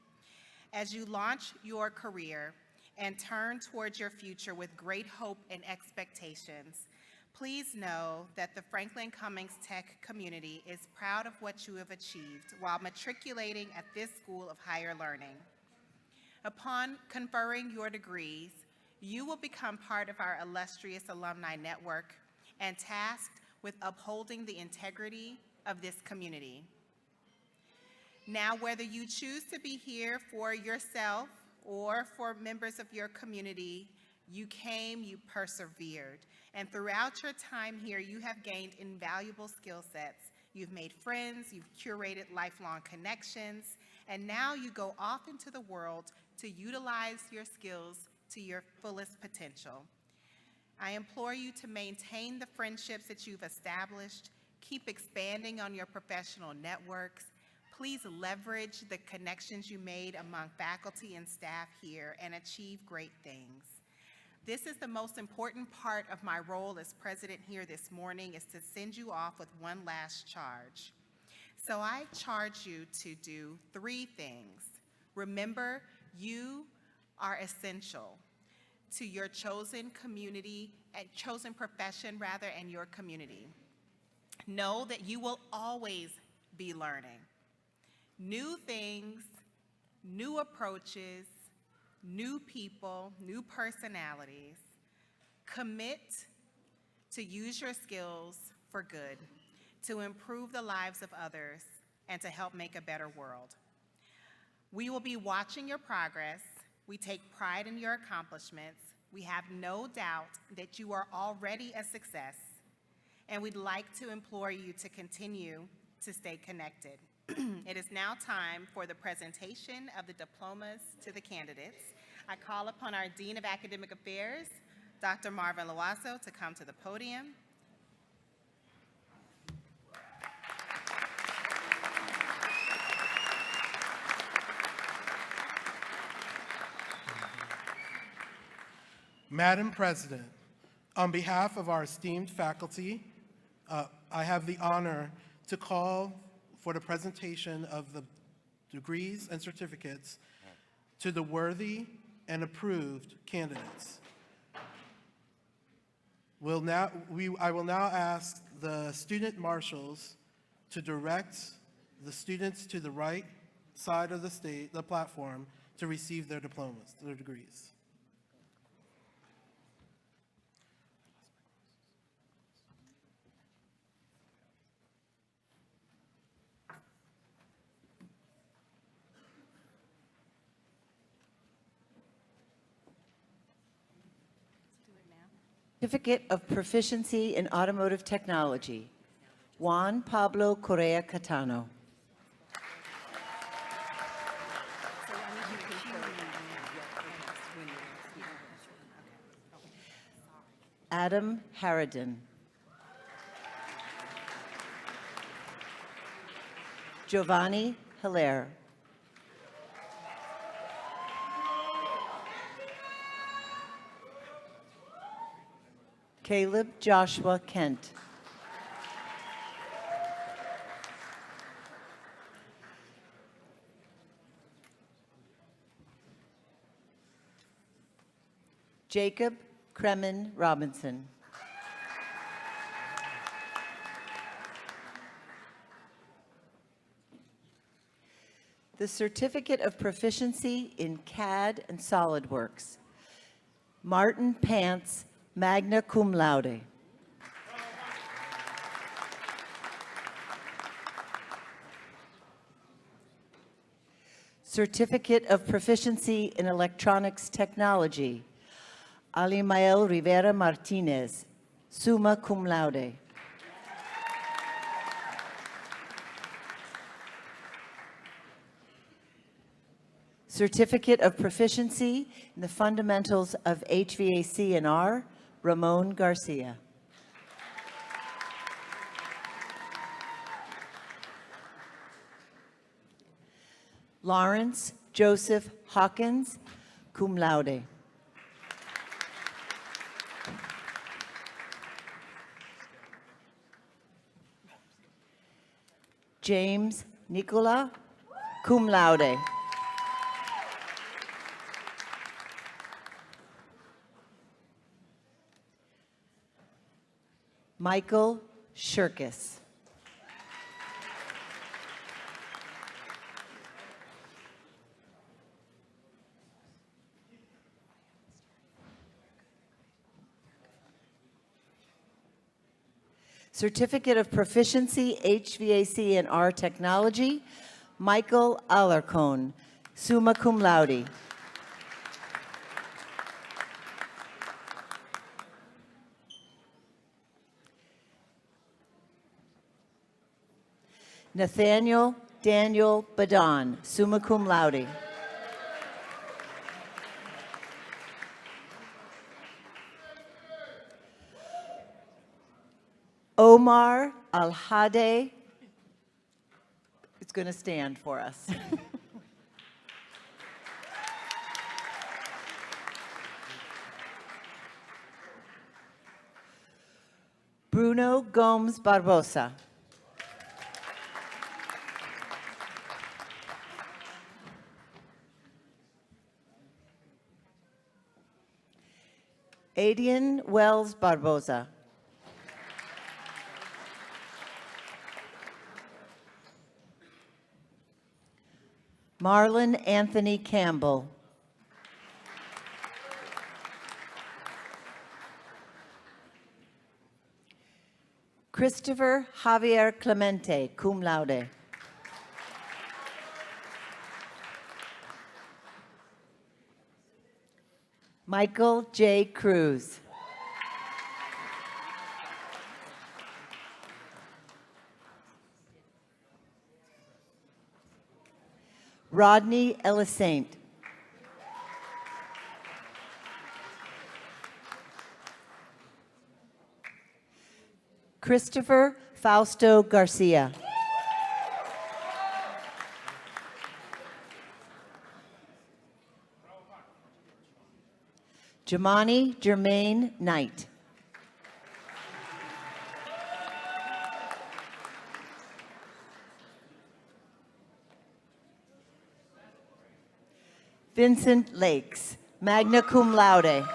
As you launch your career and turn towards your future with great hope and expectations, please know that the Franklin Cummings Tech community is proud of what you have achieved while matriculating at this school of higher learning. Upon conferring your degrees, you will become part of our illustrious alumni network and tasked with upholding the integrity of this community. Now, whether you choose to be here for yourself or for members of your community, you came, you persevered. And throughout your time here, you have gained invaluable skill sets. You've made friends, you've curated lifelong connections, and now you go off into the world to utilize your skills to your fullest potential. I implore you to maintain the friendships that you've established, keep expanding on your professional networks. Please leverage the connections you made among faculty and staff here and achieve great things. This is the most important part of my role as president here this morning, is to send you off with one last charge. So I charge you to do 3 things. Remember, you are essential to your chosen community, chosen profession rather, and your community. Know that you will always be learning new things, new approaches, new people, new personalities. Commit to use your skills for good, to improve the lives of others, and to help make a better world. We will be watching your progress. We take pride in your accomplishments. We have no doubt that you are already a success, and we'd like to implore you to continue to stay connected. It is now time for the presentation of the diplomas to the candidates. I call upon our Dean of Academic Affairs, Dr. Marvin Loasso, to come to the podium. Madam President, on behalf of our esteemed faculty, I have the honor to call for the presentation of the degrees and certificates to the worthy and approved candidates. I will now ask the student marshals to direct the students to the right side of the platform to receive their diplomas, their degrees. Certificate of Proficiency in Automotive Technology, Juan Pablo Correa Catano. Adam Harridan. Giovanni Hilaire. Caleb Joshua Kent. Jacob Kremen Robinson. The Certificate of Proficiency in CAD and SolidWorks, Martin Pants, magna cum laude. Certificate of Proficiency in Electronics Technology, Alimael Rivera Martinez, summa cum laude. Certificate of Proficiency in the Fundamentals of HVAC&R, Ramon Garcia. Lawrence Joseph Hawkins, cum laude. James Nicola, cum laude. Michael Shirkis. Certificate of Proficiency, HVAC&R Technology, Michael Alarcon, summa cum laude. Nathaniel Daniel Badon, summa cum laude. Omar Alhade is going to stand for us. Bruno Gomes Barbosa. Adian Wells Barbosa. Marlon Anthony Campbell. Christopher Javier Clemente, cum laude. Michael J. Cruz. Rodney Ellisaint. Christopher Fausto Garcia. Jamani Jermaine Knight. Vincent Lakes, magna cum laude.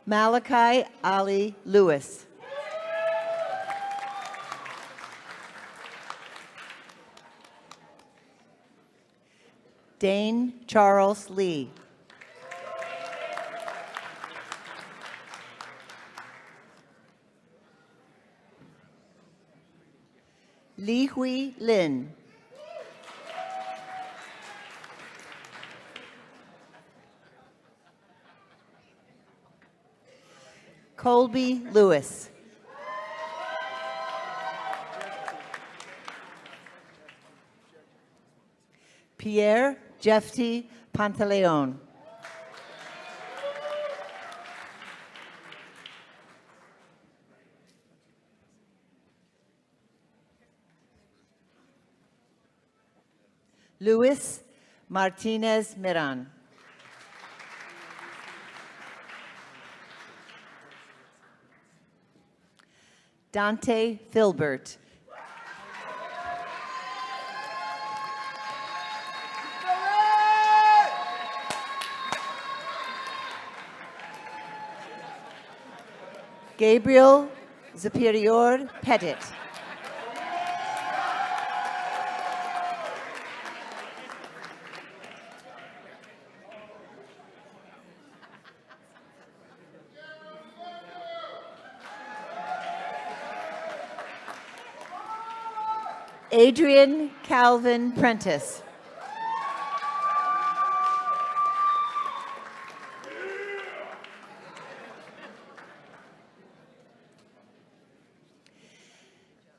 Malachi Ali Lewis. Dane Charles Lee. Li Hui Lin. Colby Lewis. Pierre Jeffty Pantaleon. Luis Martinez Miran. Dante Filbert. Gabriel Superior Pettit. Adrian Calvin Prentice.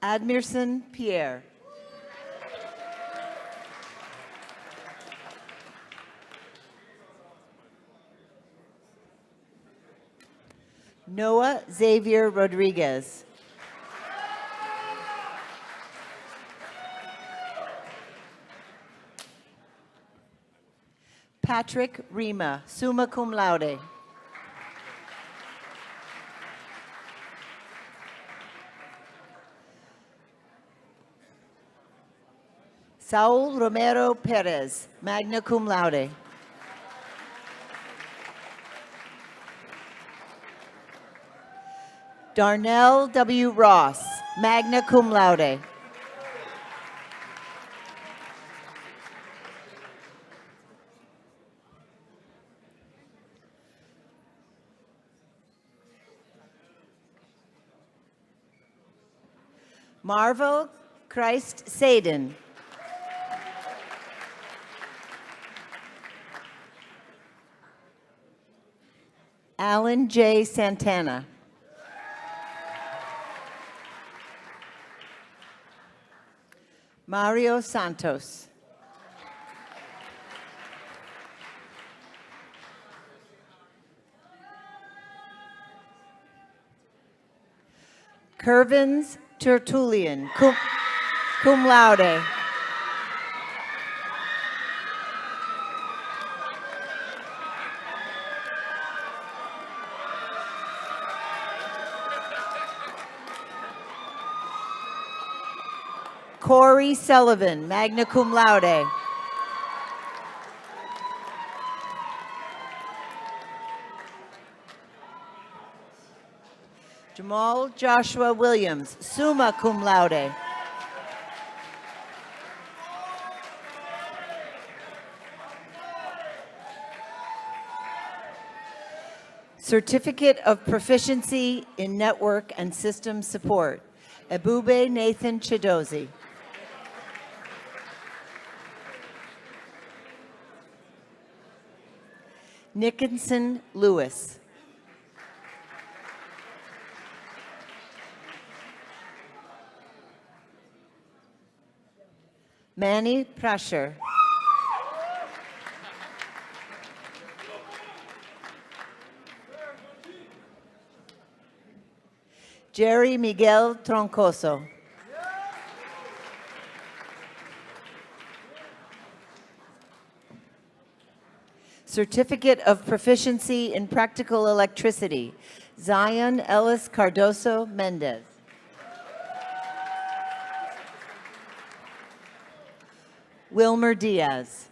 Admirson Pierre. Noah Xavier Rodriguez. Patrick Rima, summa cum laude. Saul Romero Perez, magna cum laude. Darnell W. Ross, magna cum laude. Marvel Christ Sadin. Alan J. Santana. Mario Santos. Curvins Tertullian, cum laude. Corey Sullivan, magna cum laude. Jamal Joshua Williams, summa cum laude. Certificate of Proficiency in Network and System Support, Ebube Nathan Chidozi. Nickinson Lewis. Manny Prasher. Jerry Miguel Troncoso. Certificate of Proficiency in Practical Electricity, Zion Ellis Cardoso Mendez. Wilmer Diaz.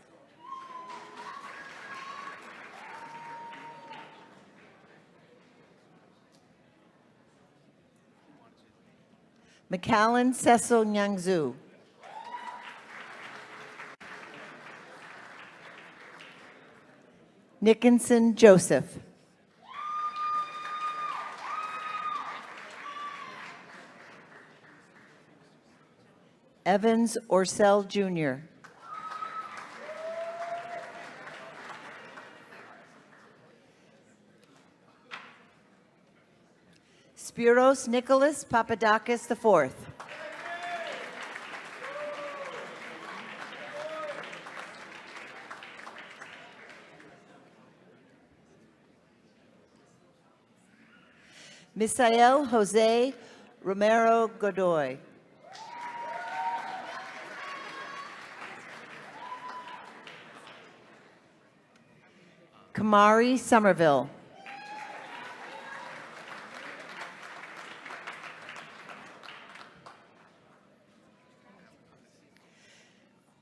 McAllen Cecil Nyangzu. Nickinson Joseph. Evans Orcel Jr. Spiros Nicholas Papadakis IV. Misael Jose Romero Godoy. Kamari Somerville.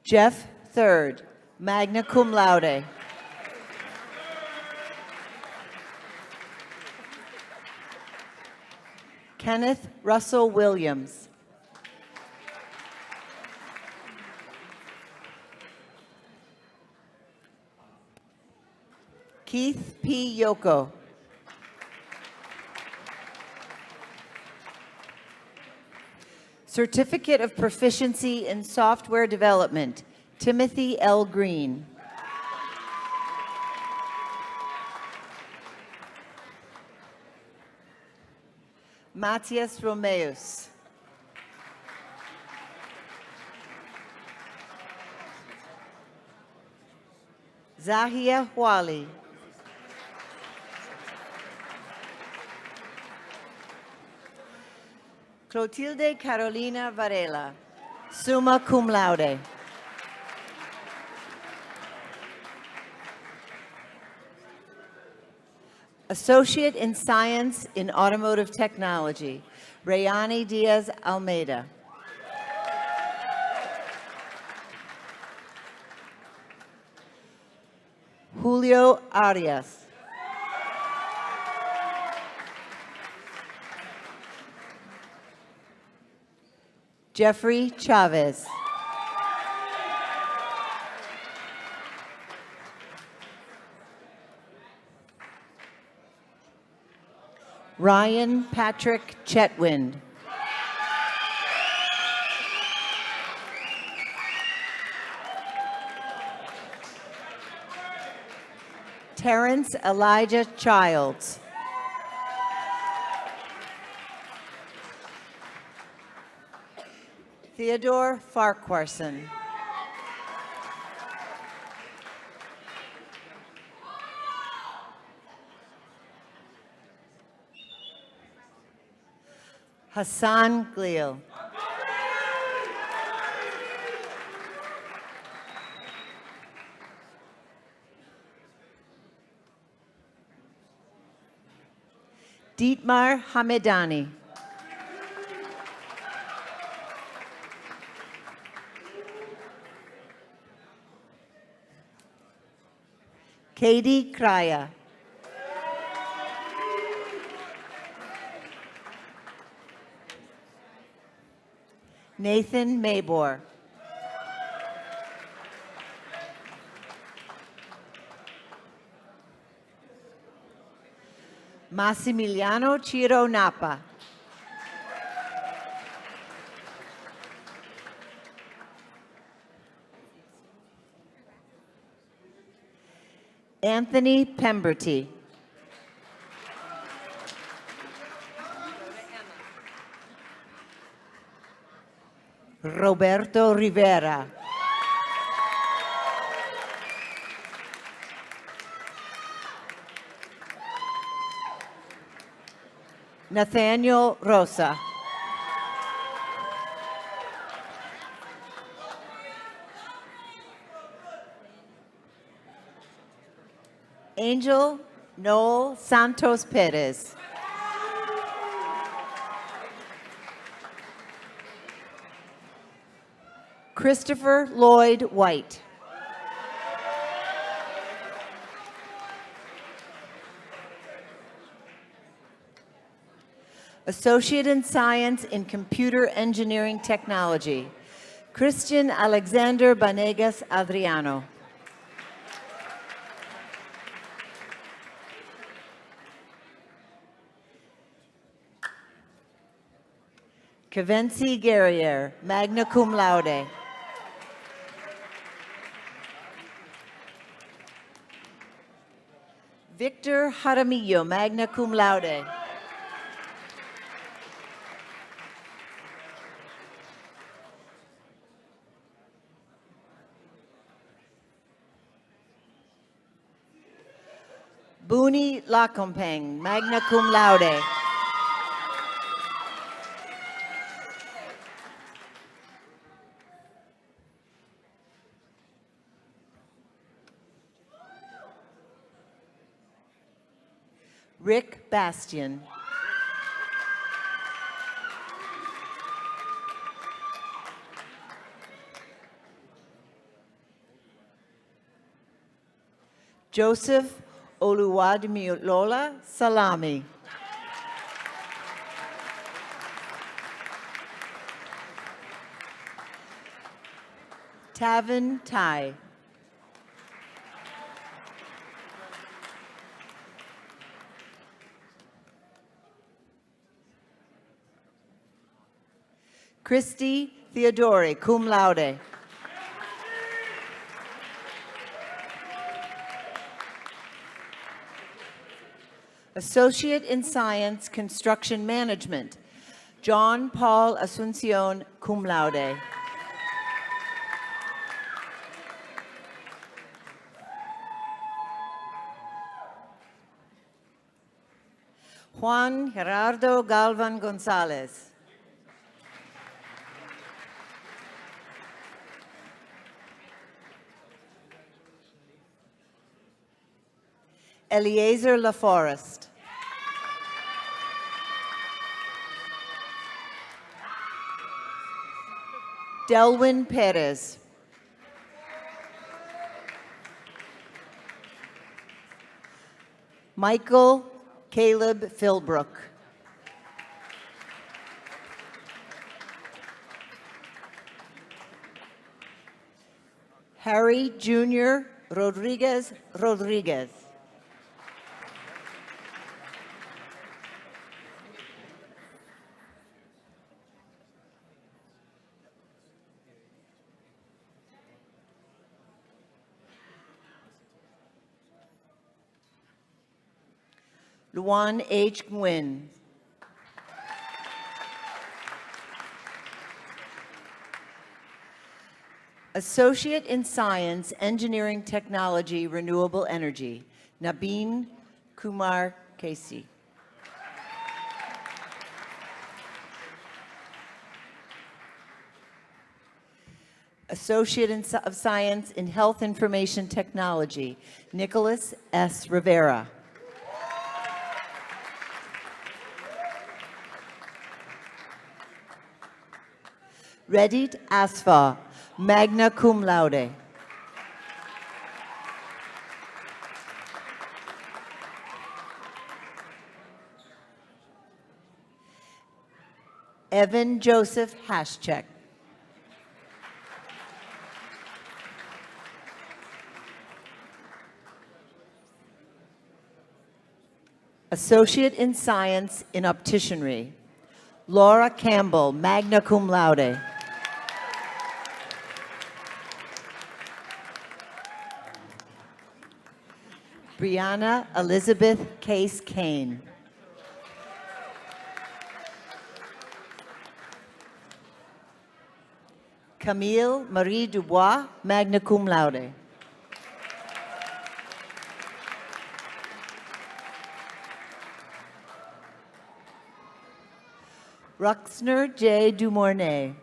Jeff Third, magna cum laude. Kenneth Russell Williams. Keith P. Yoko. Certificate of Proficiency in Software Development, Timothy L. Green. Matias Romeus. Zahia Wali. Clotilde Carolina Varela, summa cum laude. Associate in Science in Automotive Technology, Rayani Diaz Almeida. Julio Arias. Jeffrey Chavez. Ryan Patrick Chetwynd. Terrence Elijah Childs. Theodore Farquharson. Hassan Gliel. Dietmar Hamedani. Katie Kraya. Nathan Maybor. Massimiliano Ciro Napa. Anthony Pemberty. Roberto Rivera. Nathaniel Rosa. Angel Noel Santos Perez. Christopher Lloyd White. Associate in Science in Computer Engineering Technology, Christian Alexander Banegas Adriano. Kevency Guerrier, magna cum laude. Victor Jaramillo, magna cum laude. Booney Lakompeng, magna cum laude. Rick Bastian. Joseph Oluwadimilola Salami. Tavin Tai. Christy Theodore, cum laude. Associate in Science, Construction Management, John Paul Asuncion, cum laude. Juan Gerardo Galvan Gonzalez. Eliezer LaForest. Delwin Perez. Michael Caleb Philbrook. Harry Jr. Rodriguez Rodriguez. Luan H. Nguyen. Associate in Science, Engineering Technology, Renewable Energy, Nabeen Kumar Casey. Associate of Science in Health Information Technology, Nicholas S. Rivera. Redit Asfa, magna cum laude. Evan Joseph Haschek. Associate in Science in Opticianry, Laura Campbell, magna cum laude. Brianna Elizabeth Case Kane. Camille Marie Dubois, magna cum laude. Ruxner J. Dumornay.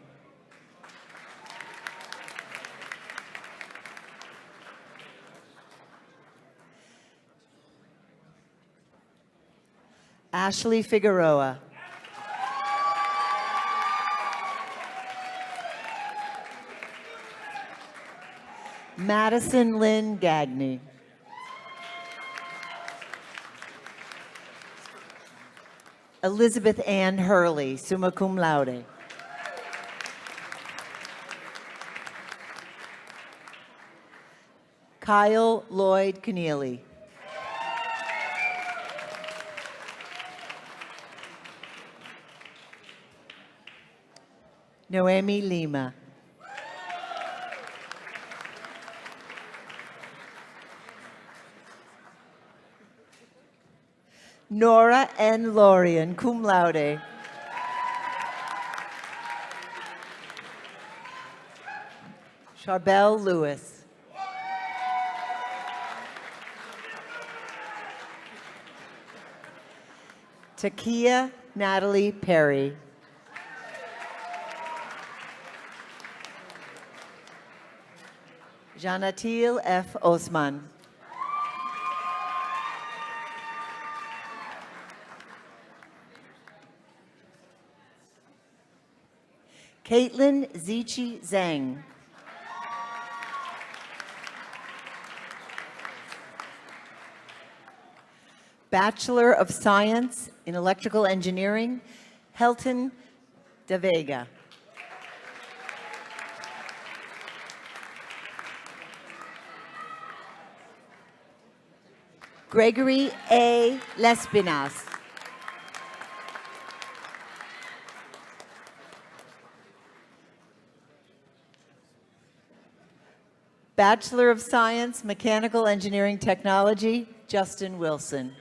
Ashley Figueroa. Madison Lynn Gagney. Elizabeth Ann Hurley, summa cum laude. Kyle Lloyd Keneally. Noemi Lima. Nora N. Lorian, cum laude. Charbel Lewis. Takia Natalie Perry. Janatil F. Osman. Caitlin Zichi Zhang. Bachelor of Science in Electrical Engineering, Helton De Vega. Gregory A. Lespinas. Bachelor of Science, Mechanical Engineering Technology, Justin Wilson.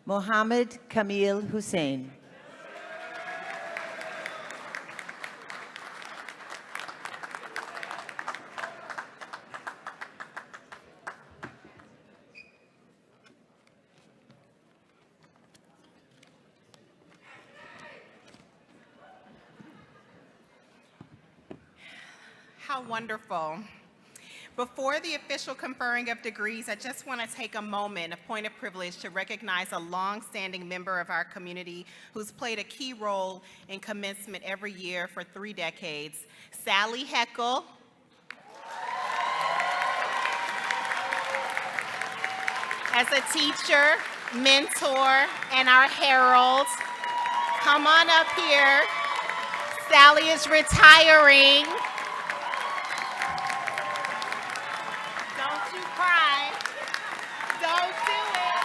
Mohammed Kamil Hussein. How wonderful. Before the official conferring of degrees, I just want to take a moment, a point of privilege, to recognize a long-standing member of our community who's played a key role in commencement every year for 3 decades, Sally Heckle. As a teacher, mentor, and our herald. Come on up here. Sally is retiring. Don't you cry. Don't do it.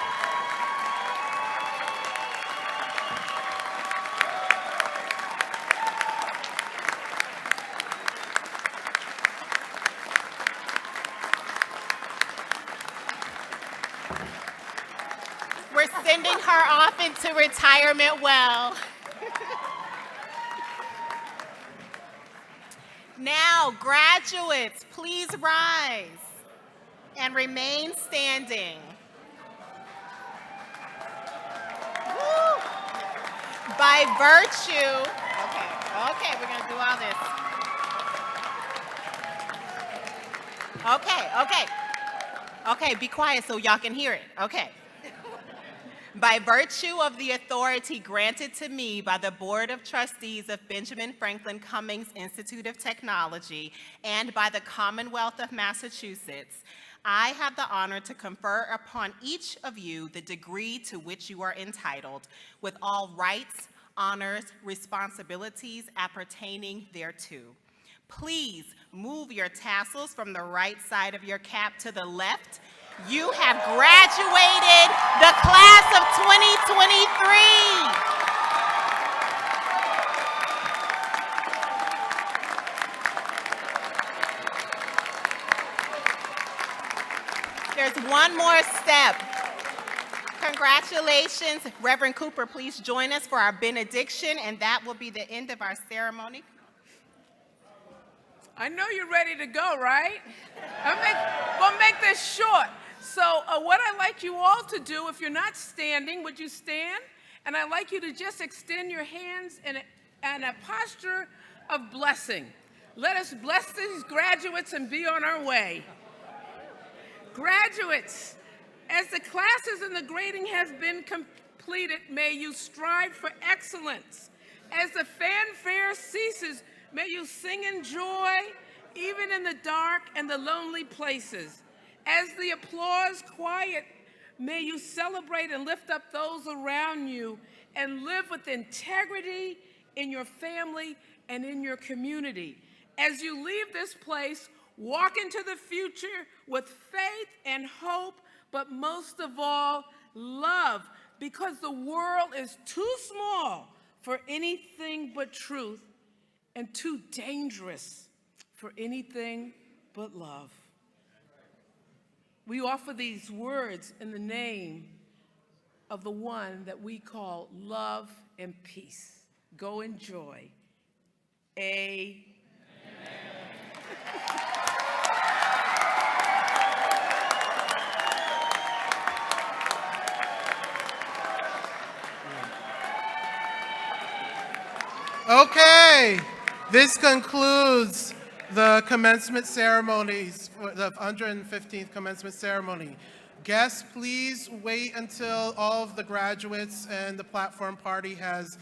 We're sending her off into retirement well. Now, graduates, please rise and remain standing. Woo. By virtue, okay, we're gonna do all this. Okay, be quiet so y'all can hear it, okay. By virtue of the authority granted to me by the Board of Trustees of Benjamin Franklin Cummings Institute of Technology and by the Commonwealth of Massachusetts, I have the honor to confer upon each of you the degree to which you are entitled, with all rights, honors, responsibilities appertaining thereto. Please move your tassels from the right side of your cap to the left. You have graduated the class of 2023. There's one more step. Congratulations. Reverend Cooper, please join us for our benediction, and that will be the end of our ceremony. I know you're ready to go, right? We'll make this short. So what I'd like you all to do, if you're not standing, would you stand? And I'd like you to just extend your hands in a posture of blessing. Let us bless these graduates and be on our way. Graduates, as the classes and the grading has been completed, may you strive for excellence. As the fanfare ceases, may you sing in joy, even in the dark and the lonely places. As the applause quiet, may you celebrate and lift up those around you and live with integrity in your family and in your community. As you leave this place, walk into the future with faith and hope, but most of all, love, because the world is too small for anything but truth and too dangerous for anything but love. We offer these words in the name of the one that we call love and peace. Go in joy. Amen. Okay, this concludes the commencement ceremonies, for the 115th commencement ceremony. Guests, please wait until all of the graduates and the platform party has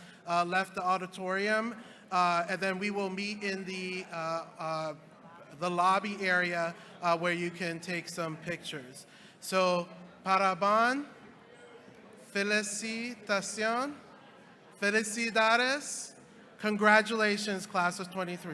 left the auditorium, and then we will meet in the lobby area where you can take some pictures. So, paraban, felicitación, felicidades, congratulations, class of 23.